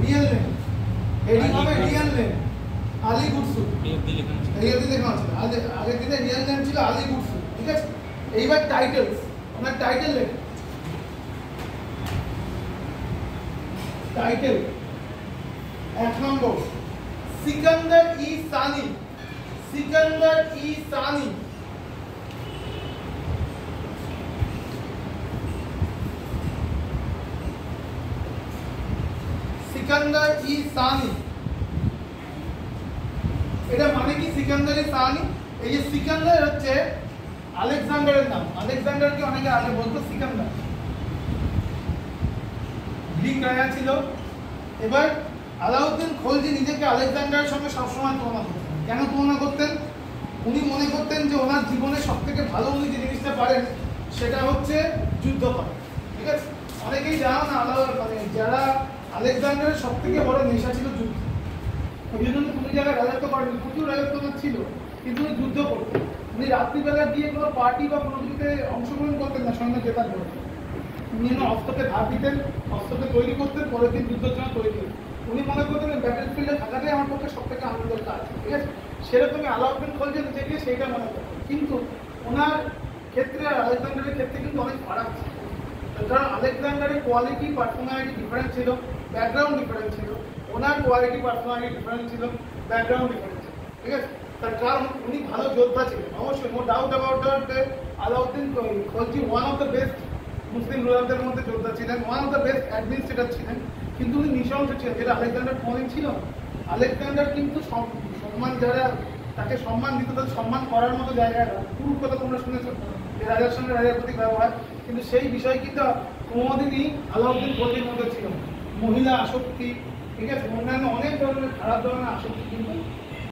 Real name heading হবে real name Ali গুডসু, এই অবধি লেখা আছে। আগের দিনে রিয়েল নেম ছিল আলী গুডসু, ঠিক আছে। এইবার টাইটেলস, আপনার টাইটেল লেখা, টাইটেল 1 নম্বর সিকান্দার ই সানি, সিকান্দার ই সানি, সিকান্দার ই সানি। এটা মানে কি সিকান্দার ই সানি? এই যে সিকান্দার হচ্ছে আলেকজান্ডারের নাম। আলেকজান্ডারকে অনেকে আগে বলতো সিকান্দার, গ্রিক রাজা ছিল। এবার আলাউদ্দিন খলজি নিজেকে আলেকজান্ডারের সঙ্গে সবসময় তুলনা করতেন। কেন তুলনা করতেন? উনি মনে করতেন যে ওনার জীবনে সব থেকে ভালো উনি যে জিনিসটা পারেন সেটা হচ্ছে যুদ্ধ করা, ঠিক আছে। অনেকেই জানো না, মানে যারা আলেকজান্ডারের সব থেকে বড় নেশা ছিল যুদ্ধ। ওই জন্য তুমি যারা রাজত্ব করেন, প্রচুর রাজত্ব ছিল, কিন্তু উনি যুদ্ধ করতেন। উনি রাত্রিবেলা গিয়ে কোনো পার্টি বা কোনো কিছুতে অংশগ্রহণ করতেন না সৈন্য জেতার জন্য। উনি অস্ত্রকে ধার দিতেন, অস্ত্রকে তৈরি করতেন, পরের দিন যুদ্ধের জন্য তৈরি করতেন। উনি মনে করতেন ব্যাটেল ফিল্ডে থাকাটাই আমার পক্ষে সব থেকে আনন্দের কাজ, ঠিক আছে। সেরকমই আলাউদ্দিন খলজি নিজেকে সেইটা মনে করতেন। কিন্তু ওনার ক্ষেত্রে আর আলেকজান্ডারের ক্ষেত্রে কিন্তু অনেক ফারাক ছিল। কারণ আলেকজান্ডারের কোয়ালিটি পার্সোনালিটি ডিফারেন্ট ছিল, ব্যাকগ্রাউন্ড ডিফারেন্ট ছিল। ওনার কোয়ালিটি পার্সোনালিটি ডিফারেন্ট ছিল, ব্যাকগ্রাউন্ড ডিফারেন্ট ছিল, ঠিক আছে। তার কারণ উনি ভালো যোদ্ধা ছিলেন, অবশ্যই, no doubt about that. Alauddin Khalji one of the best Muslim রুলারদের মধ্যে যোদ্ধা ছিলেন, one of the best administrator ছিলেন। কিন্তু উনি নৃশংস ছিলেন, যেটা আলেকজান্ডার কোনোদিন ছিল না। আলেকজান্ডার কিন্তু সম্মান, যারা তাকে সম্মান দিত তাদের সম্মান করার মতো জায়গায় পুরো কথা তোমরা শুনেছো যে রাজার সঙ্গে রাজার প্রতি ব্যবহার, কিন্তু সেই বিষয় কিন্তু কোনোদিনই আলাউদ্দিন খলজির মধ্যে ছিল না। মহিলা আসক্তি, ঠিক আছে, অন্যান্য অনেক ধরনের খারাপ ধরনের আসক্তি কিন্তু